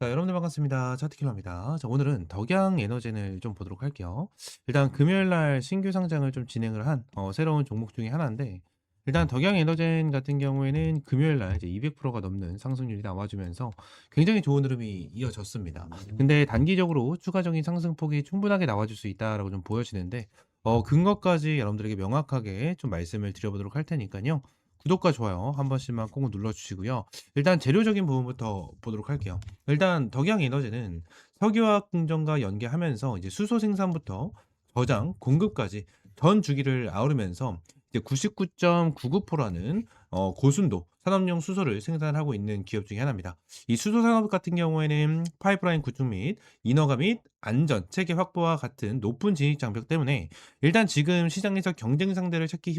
자, 여러분들 반갑습니다. 차트킬러입니다. 자, 오늘은 덕양 에너젠을 좀 보도록 할게요. 일단 금요일 날 신규 상장을 좀 진행을 한 새로운 종목 중에 하나인데, 일단 덕양 에너젠 같은 경우에는 금요일 날 이제 200%가 넘는 상승률이 나와주면서 굉장히 좋은 흐름이 이어졌습니다. 근데 단기적으로 추가적인 상승폭이 충분하게 나와줄 수 있다라고 좀 보여지는데, 근거까지 여러분들에게 명확하게 좀 말씀을 드려보도록 할 테니까요. 구독과 좋아요 한 번씩만 꼭 눌러주시고요. 일단 재료적인 부분부터 보도록 할게요. 일단 덕양 에너지는 석유화학 공정과 연계하면서 이제 수소 생산부터 저장, 공급까지 전 주기를 아우르면서 이제 99.99%라는 고순도 산업용 수소를 생산하고 있는 기업 중에 하나입니다. 이 수소 산업 같은 경우에는 파이프라인 구축 및 인허가 및 안전 체계 확보와 같은 높은 진입 장벽 때문에 일단 지금 시장에서 경쟁 상대를 찾기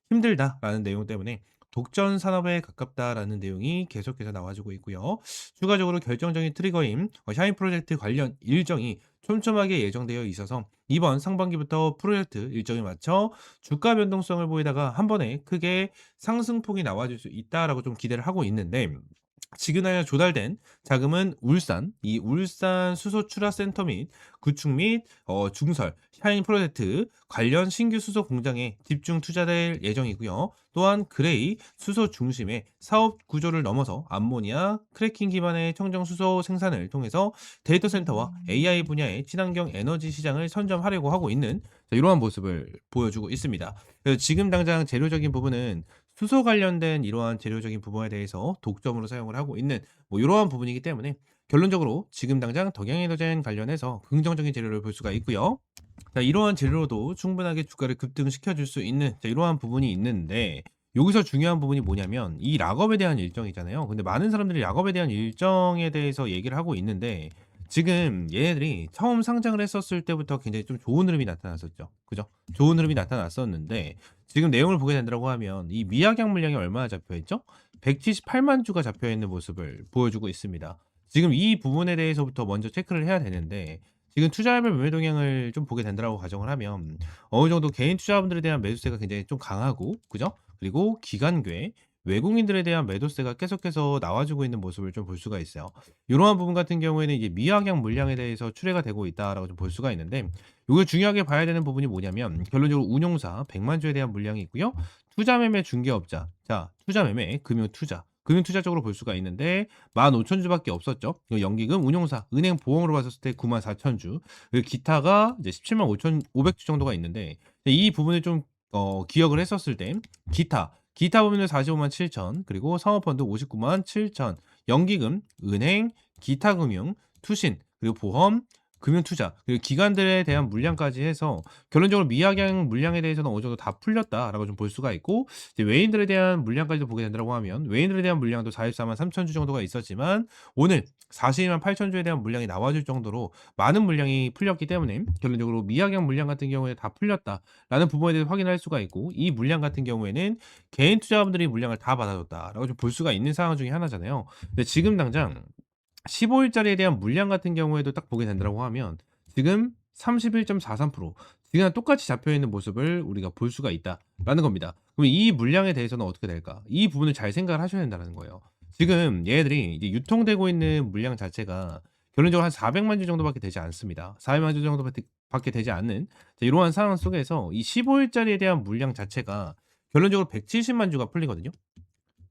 힘들다라는 내용 때문에 독전 산업에 가깝다라는 내용이 계속해서 나와주고 있고요. 추가적으로 결정적인 트리거인 샤인 프로젝트 관련 일정이 촘촘하게 예정되어 있어서 이번 상반기부터 프로젝트 일정에 맞춰 주가 변동성을 보이다가 한 번에 크게 상승폭이 나와줄 수 있다라고 좀 기대를 하고 있는데, 지금까지 조달된 자금은 이 울산 수소 출하 센터 및 구축 및 중설, 샤인 프로젝트 관련 신규 수소 공장에 집중 투자될 예정이고요. 또한 그레이 수소 중심의 사업 구조를 넘어서 암모니아, 크래킹 기반의 청정 수소 생산을 통해서 데이터 센터와 AI 분야의 친환경 에너지 시장을 선점하려고 하고 있는 이러한 모습을 보여주고 있습니다. 그래서 지금 당장 재료적인 부분은 수소 관련된 이러한 재료적인 부분에 대해서 독점으로 사용을 하고 있는 이러한 부분이기 때문에 결론적으로 지금 당장 덕양에너젠 관련해서 긍정적인 재료를 볼 수가 있고요. 자, 이러한 재료로도 충분하게 주가를 급등시켜 줄 수 있는 이러한 부분이 있는데, 여기서 중요한 부분이 뭐냐면 이 락업에 대한 일정이잖아요. 근데 많은 사람들이 락업에 대한 일정에 대해서 얘기를 하고 있는데, 지금 얘네들이 처음 상장을 했었을 때부터 굉장히 좀 좋은 흐름이 나타났었죠. 그죠? 좋은 흐름이 나타났었는데, 지금 내용을 보게 된다고 하면 이 미약약 물량이 얼마나 잡혀 있죠? 178만 주가 잡혀 있는 모습을 보여주고 있습니다. 지금 이 부분에 대해서부터 먼저 체크를 해야 되는데, 지금 투자별 매매 동향을 좀 보게 된다라고 가정을 하면 어느 정도 개인 투자자분들에 대한 매수세가 굉장히 좀 강하고, 그죠? 그리고 기관괴, 외국인들에 대한 매도세가 계속해서 나와주고 있는 모습을 좀 볼 수가 있어요. 이러한 부분 같은 경우에는 이제 미약약 물량에 대해서 출회가 되고 있다라고 좀 볼 수가 있는데, 이걸 중요하게 봐야 되는 부분이 뭐냐면 결론적으로 운용사 100만 주에 대한 물량이 있고요. 투자 매매 중개업자, 자 투자 매매 금융 투자 쪽으로 볼 수가 있는데 15,000주밖에 없었죠. 연기금, 운용사, 은행 보험으로 봤을 때 94,000주, 그리고 기타가 이제 175,500주 정도가 있는데, 이 부분을 좀 기억을 했었을 때 기타 부분은 45만 7천, 그리고 사모펀드 59만 7천, 연기금, 은행, 기타 금융, 투신, 그리고 보험, 금융투자, 그리고 기관들에 대한 물량까지 해서 결론적으로 미약양 물량에 대해서는 어느 정도 다 풀렸다라고 좀 볼 수가 있고, 이제 외인들에 대한 물량까지도 보게 된다고 하면 외인들에 대한 물량도 44만 3천 주 정도가 있었지만 오늘 42만 8천 주에 대한 물량이 나와줄 정도로 많은 물량이 풀렸기 때문에 결론적으로 미약양 물량 같은 경우에 다 풀렸다라는 부분에 대해서 확인할 수가 있고, 이 물량 같은 경우에는 개인 투자자분들이 물량을 다 받아줬다라고 좀 볼 수가 있는 상황 중에 하나잖아요. 근데 지금 당장 15일짜리에 대한 물량 같은 경우에도 딱 보게 된다고 하면 지금 31.43%, 지금랑 똑같이 잡혀 있는 모습을 우리가 볼 수가 있다라는 겁니다. 그럼 이 물량에 대해서는 어떻게 될까? 이 부분을 잘 생각을 하셔야 된다는 거예요. 지금 얘네들이 이제 유통되고 있는 물량 자체가 결론적으로 한 400만 주 정도밖에 되지 않습니다. 400만 주 정도밖에 되지 않는 이러한 상황 속에서 이 15일짜리에 대한 물량 자체가 결론적으로 170만 주가 풀리거든요.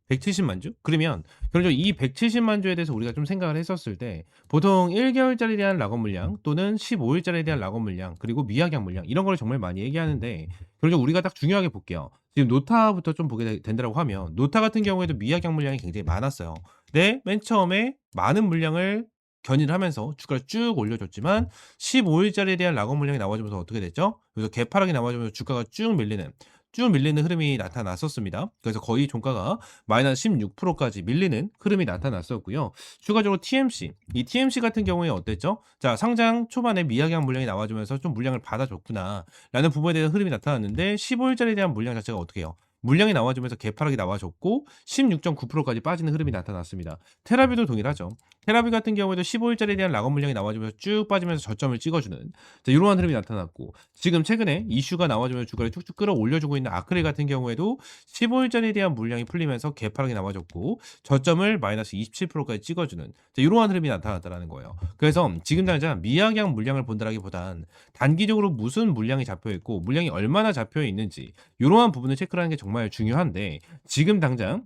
170만 주? 그러면 결론적으로 이 170만 주에 대해서 우리가 좀 생각을 했었을 때 보통 1개월짜리에 대한 락업 물량 또는 15일짜리에 대한 락업 물량 그리고 미약약 물량 이런 걸 정말 많이 얘기하는데, 결론적으로 우리가 딱 중요하게 볼게요. 지금 노타부터 좀 보게 된다고 하면 노타 같은 경우에도 미약약 물량이 굉장히 많았어요. 근데 맨 처음에 많은 물량을 견인을 하면서 주가를 쭉 올려줬지만 15일짜리에 대한 락업 물량이 나와주면서 어떻게 됐죠? 그래서 개파락이 나와주면서 주가가 쭉 밀리는 흐름이 나타났었습니다. 그래서 거의 종가가 마이너스 16%까지 밀리는 흐름이 나타났었고요. 추가적으로 TMC, 이 TMC 같은 경우에 어땠죠? 자, 상장 초반에 미약약 물량이 나와주면서 좀 물량을 받아줬구나 라는 부분에 대한 흐름이 나타났는데 15일짜리에 대한 물량 자체가 어떻게 해요? 물량이 나와주면서 개파락이 나와줬고 16.9%까지 빠지는 흐름이 나타났습니다. 테라뷰도 동일하죠. 테라뷰 같은 경우에도 15일짜리에 대한 락업 물량이 나와주면서 쭉 빠지면서 저점을 찍어주는 이러한 흐름이 나타났고, 지금 최근에 이슈가 나와주면서 주가를 쭉쭉 끌어올려주고 있는 아크릴 같은 경우에도 15일짜리에 대한 물량이 풀리면서 개파락이 나와줬고 저점을 마이너스 27%까지 찍어주는 이러한 흐름이 나타났다는 거예요. 그래서 지금 당장 미약양 물량을 본다라기보단 단기적으로 무슨 물량이 잡혀있고 물량이 얼마나 잡혀있는지 이러한 부분을 체크하는 게 정말 중요한데, 지금 당장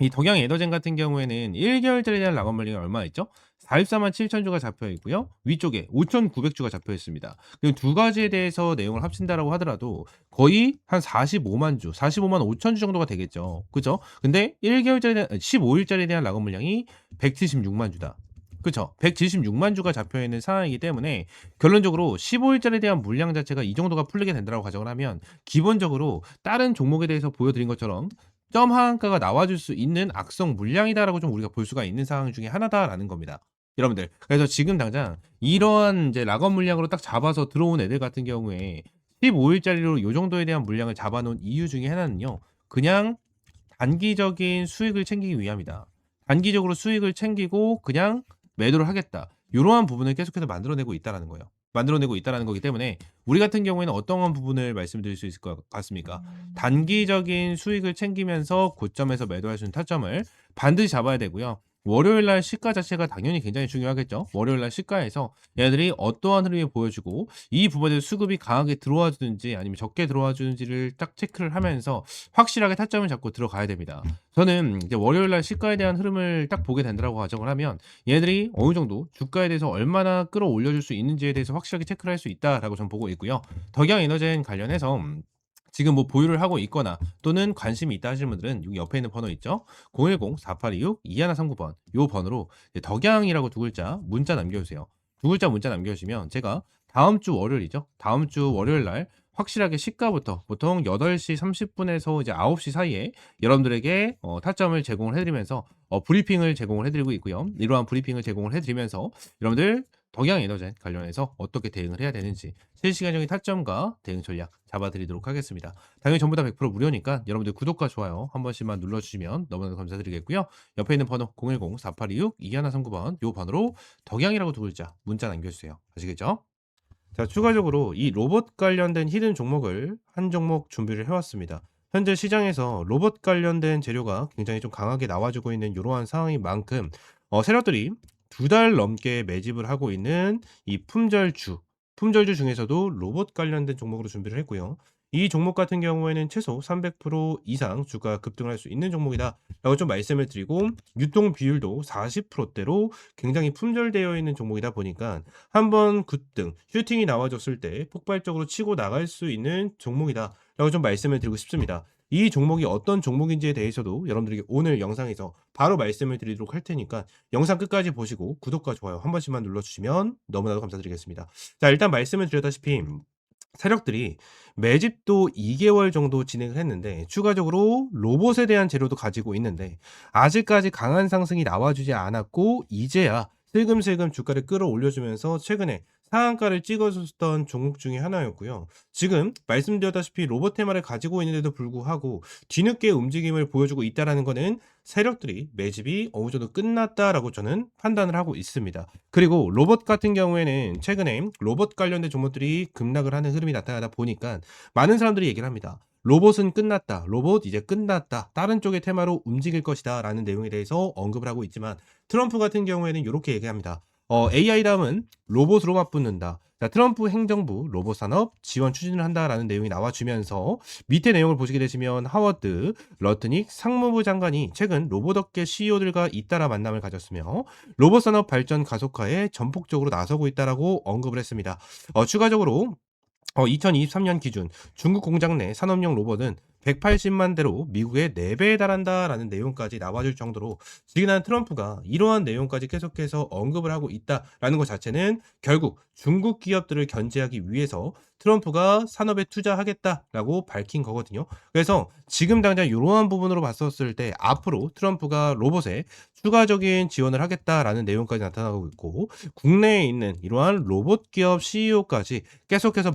이 덕양 에너젠 같은 경우에는 1개월짜리에 대한 락업 물량이 얼마 있죠? 44만 7천 주가 잡혀 있고요. 위쪽에 5,900주가 잡혀 있습니다. 그리고 두 가지에 대해서 내용을 합친다라고 하더라도 거의 한 45만 주, 45만 5천 주 정도가 되겠죠. 그죠? 근데 15일짜리에 대한 락업 물량이 176만 주다. 그쵸? 176만 주가 잡혀 있는 상황이기 때문에 결론적으로 15일짜리에 대한 물량 자체가 이 정도가 풀리게 된다고 가정을 하면 기본적으로 다른 종목에 대해서 보여드린 것처럼 점 하한가가 나와줄 수 있는 악성 물량이다라고 좀 우리가 볼 수가 있는 상황 중에 하나다라는 겁니다. 여러분들. 그래서 지금 당장 이러한 이제 락업 물량으로 딱 잡아서 들어온 애들 같은 경우에 15일짜리로 요 정도에 대한 물량을 잡아놓은 이유 중에 하나는요. 그냥 단기적인 수익을 챙기기 위함이다. 단기적으로 수익을 챙기고 그냥 매도를 하겠다. 이러한 부분을 계속해서 만들어내고 있다라는 거예요. 만들어내고 있다라는 거기 때문에 우리 같은 경우에는 어떠한 부분을 말씀드릴 수 있을 것 같습니까? 단기적인 수익을 챙기면서 고점에서 매도할 수 있는 타점을 반드시 잡아야 되고요. 월요일 날 시가 자체가 당연히 굉장히 중요하겠죠. 월요일 날 시가에서 얘네들이 어떠한 흐름이 보여주고 이 부분에 수급이 강하게 들어와 주는지 아니면 적게 들어와 주는지를 딱 체크를 하면서 확실하게 타점을 잡고 들어가야 됩니다. 저는 이제 월요일 날 시가에 대한 흐름을 딱 보게 된다고 가정을 하면 얘네들이 어느 정도 주가에 대해서 얼마나 끌어올려 줄 수 있는지에 대해서 확실하게 체크를 할 수 있다라고 저는 보고 있고요. 덕양 에너젠 관련해서 지금 뭐 보유를 하고 있거나 또는 관심이 있다 하시는 분들은 여기 옆에 있는 번호 있죠? 010-4826-2139번 요 번호로 덕양이라고 두 글자 문자 남겨주세요. 두 글자 문자 남겨주시면 제가 다음 주 월요일이죠? 다음 주 월요일 날 확실하게 시가부터 보통 8시 30분에서 이제 9시 사이에 여러분들에게 타점을 제공을 해드리면서 브리핑을 제공을 해드리고 있고요. 이러한 브리핑을 제공을 해드리면서 여러분들 덕양 에너젠 관련해서 어떻게 대응을 해야 되는지 실시간적인 타점과 대응 전략 잡아드리도록 하겠습니다. 당연히 전부 다 100% 무료니까 여러분들 구독과 좋아요 한 번씩만 눌러주시면 너무나도 감사드리겠고요. 옆에 있는 번호 010-4826-2139번 요 번호로 덕양이라고 두 글자 문자 남겨주세요. 아시겠죠? 자, 추가적으로 이 로봇 관련된 히든 종목을 한 종목 준비를 해왔습니다. 현재 시장에서 로봇 관련된 재료가 굉장히 좀 강하게 나와주고 있는 이러한 상황인 만큼 세력들이 2달 넘게 매집을 하고 있는 이 품절주 중에서도 로봇 관련된 종목으로 준비를 했고요. 이 종목 같은 경우에는 최소 300% 이상 주가 급등할 수 있는 종목이다 라고 좀 말씀을 드리고, 유통 비율도 40%대로 굉장히 품절되어 있는 종목이다 보니까 한번 급등 슈팅이 나와줬을 때 폭발적으로 치고 나갈 수 있는 종목이다 라고 좀 말씀을 드리고 싶습니다. 이 종목이 어떤 종목인지에 대해서도 여러분들에게 오늘 영상에서 바로 말씀을 드리도록 할 테니까 영상 끝까지 보시고 구독과 좋아요 한 번씩만 눌러주시면 너무나도 감사드리겠습니다. 자, 일단 말씀을 드렸다시피 세력들이 매집도 2개월 정도 진행을 했는데 추가적으로 로봇에 대한 재료도 가지고 있는데 아직까지 강한 상승이 나와주지 않았고 이제야 슬금슬금 주가를 끌어올려주면서 최근에 상한가를 찍어줬던 종목 중에 하나였고요. 지금 말씀드렸다시피 로봇 테마를 가지고 있는데도 불구하고 뒤늦게 움직임을 보여주고 있다는 것은 세력들이 매집이 어느 정도 끝났다라고 저는 판단을 하고 있습니다. 그리고 로봇 같은 경우에는 최근에 로봇 관련된 종목들이 급락을 하는 흐름이 나타나다 보니까 많은 사람들이 얘기를 합니다. 로봇은 끝났다. 로봇 이제 끝났다. 다른 쪽의 테마로 움직일 것이다. 라는 내용에 대해서 언급을 하고 있지만 트럼프 같은 경우에는 이렇게 얘기합니다. AI 다음은 로봇으로 맞붙는다. 자, 트럼프 행정부 로봇 산업 지원 추진을 한다라는 내용이 나와주면서 밑에 내용을 보시게 되시면 하워드 러트닉 상무부 장관이 최근 로봇업계 CEO들과 잇따라 만남을 가졌으며 로봇 산업 발전 가속화에 전폭적으로 나서고 있다라고 언급을 했습니다. 추가적으로 2023년 기준 중국 공장 내 산업용 로봇은 180만 대로 미국의 4배에 달한다라는 내용까지 나와줄 정도로 지난 트럼프가 이러한 내용까지 계속해서 언급을 하고 있다라는 것 자체는 결국 중국 기업들을 견제하기 위해서 트럼프가 산업에 투자하겠다라고 밝힌 거거든요. 그래서 지금 당장 이러한 부분으로 봤었을 때 앞으로 트럼프가 로봇에 추가적인 지원을 하겠다라는 내용까지 나타나고 있고 국내에 있는 이러한 로봇 기업 CEO까지 계속해서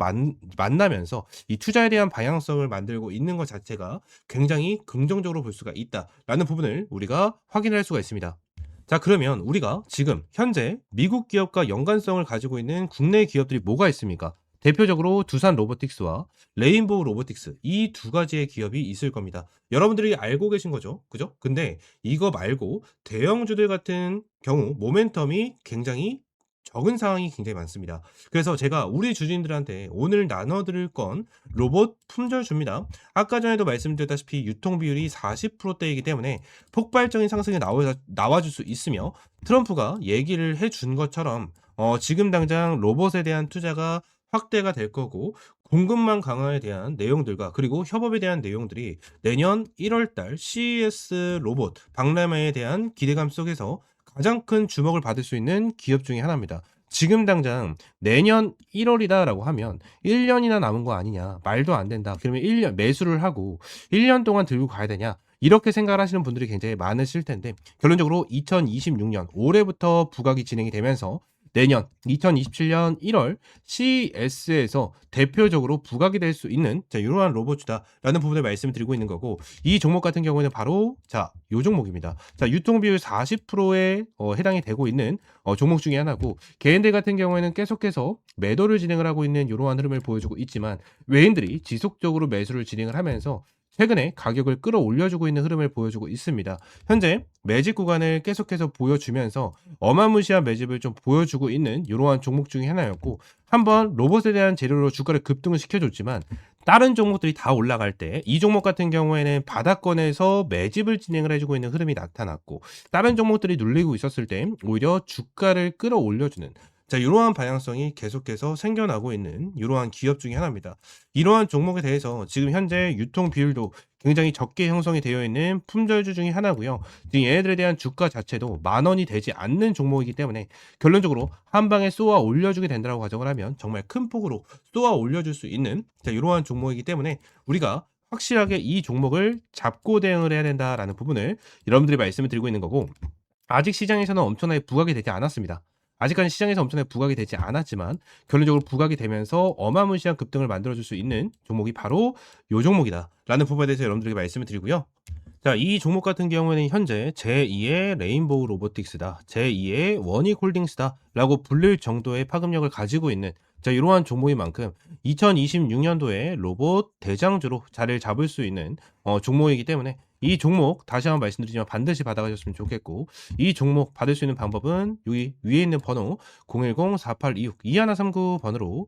만나면서 이 투자에 대한 방향성을 만들고 있는 것 자체 자체가 굉장히 긍정적으로 볼 수가 있다라는 부분을 우리가 확인할 수가 있습니다. 자, 그러면 우리가 지금 현재 미국 기업과 연관성을 가지고 있는 국내 기업들이 뭐가 있습니까? 대표적으로 두산 로보틱스와 레인보우 로보틱스, 이 두 가지의 기업이 있을 겁니다. 여러분들이 알고 계신 거죠. 그죠? 근데 이거 말고 대형주들 같은 경우 모멘텀이 굉장히 적은 상황이 굉장히 많습니다. 그래서 제가 우리 주주님들한테 오늘 나눠 드릴 건 로봇 품절주입니다. 아까 전에도 말씀드렸다시피 유통 비율이 40%대이기 때문에 폭발적인 상승이 나와줄 수 있으며, 트럼프가 얘기를 해준 것처럼 지금 당장 로봇에 대한 투자가 확대가 될 거고, 공급망 강화에 대한 내용들과 그리고 협업에 대한 내용들이 내년 1월 달 CES 로봇 박람회에 대한 기대감 속에서 가장 큰 주목을 받을 수 있는 기업 중에 하나입니다. 지금 당장 내년 1월이다라고 하면 1년이나 남은 거 아니냐, 말도 안 된다. 그러면 1년 매수를 하고 1년 동안 들고 가야 되냐, 이렇게 생각을 하시는 분들이 굉장히 많으실 텐데, 결론적으로 2026년 올해부터 부각이 진행이 되면서 내년 2027년 1월 CES에서 대표적으로 부각이 될 수 있는 이러한 로봇이다라는 부분을 말씀을 드리고 있는 거고, 이 종목 같은 경우에는 바로 요 종목입니다. 유통 비율 40%에 해당이 되고 있는 종목 중에 하나고, 개인들 같은 경우에는 계속해서 매도를 진행을 하고 있는 이러한 흐름을 보여주고 있지만, 외인들이 지속적으로 매수를 진행을 하면서 최근에 가격을 끌어올려주고 있는 흐름을 보여주고 있습니다. 현재 매집 구간을 계속해서 보여주면서 어마무시한 매집을 좀 보여주고 있는 이러한 종목 중에 하나였고, 한번 로봇에 대한 재료로 주가를 급등을 시켜줬지만 다른 종목들이 다 올라갈 때 이 종목 같은 경우에는 바닥권에서 매집을 진행을 해주고 있는 흐름이 나타났고, 다른 종목들이 눌리고 있었을 때 오히려 주가를 끌어올려주는 이러한 방향성이 계속해서 생겨나고 있는 이러한 기업 중에 하나입니다. 이러한 종목에 대해서 지금 현재 유통 비율도 굉장히 적게 형성이 되어 있는 품절주 중에 하나고요. 지금 얘네들에 대한 주가 자체도 10,000원이 되지 않는 종목이기 때문에 결론적으로 한 방에 쏘아 올려주게 된다고 가정을 하면 정말 큰 폭으로 쏘아 올려줄 수 있는 이러한 종목이기 때문에 우리가 확실하게 이 종목을 잡고 대응을 해야 된다라는 부분을 여러분들이 말씀을 드리고 있는 거고, 아직 시장에서는 엄청나게 부각이 되지 않았습니다. 아직까지 시장에서 엄청나게 부각이 되지 않았지만 결론적으로 부각이 되면서 어마무시한 급등을 만들어줄 수 있는 종목이 바로 요 종목이다라는 부분에 대해서 여러분들에게 말씀을 드리고요. 이 종목 같은 경우에는 현재 제2의 레인보우 로보틱스다, 제2의 원익홀딩스다라고 불릴 정도의 파급력을 가지고 있는 이러한 종목인 만큼 2026년도에 로봇 대장주로 자리를 잡을 수 있는 종목이기 때문에, 이 종목 다시 한번 말씀드리지만 반드시 받아가셨으면 좋겠고, 이 종목 받을 수 있는 방법은 여기 위에 있는 번호 010-4826-2139 번호로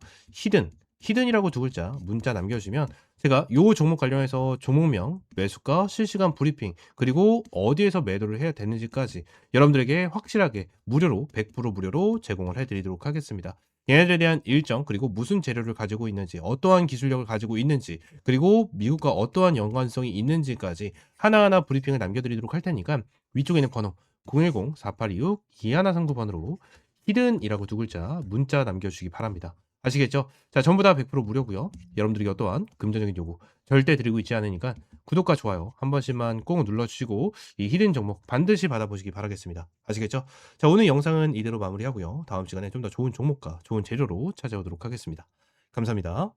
히든이라고 두 글자 문자 남겨주시면 제가 요 종목 관련해서 종목명, 매수가, 실시간 브리핑, 그리고 어디에서 매도를 해야 되는지까지 여러분들에게 확실하게 무료로 100% 무료로 제공을 해드리도록 하겠습니다. 얘네들에 대한 일정, 그리고 무슨 재료를 가지고 있는지, 어떠한 기술력을 가지고 있는지, 그리고 미국과 어떠한 연관성이 있는지까지 하나하나 브리핑을 남겨드리도록 할 테니까 위쪽에 있는 번호 010-4826-2139 번호로 히든이라고 두 글자 문자 남겨주시기 바랍니다. 아시겠죠? 전부 다 100% 무료고요. 여러분들이 어떠한 금전적인 요구 절대 드리고 있지 않으니까 구독과 좋아요 한 번씩만 꼭 눌러주시고 이 히든 종목 반드시 받아보시기 바라겠습니다. 아시겠죠? 오늘 영상은 이대로 마무리하고요. 다음 시간에 좀 더 좋은 종목과 좋은 재료로 찾아오도록 하겠습니다. 감사합니다.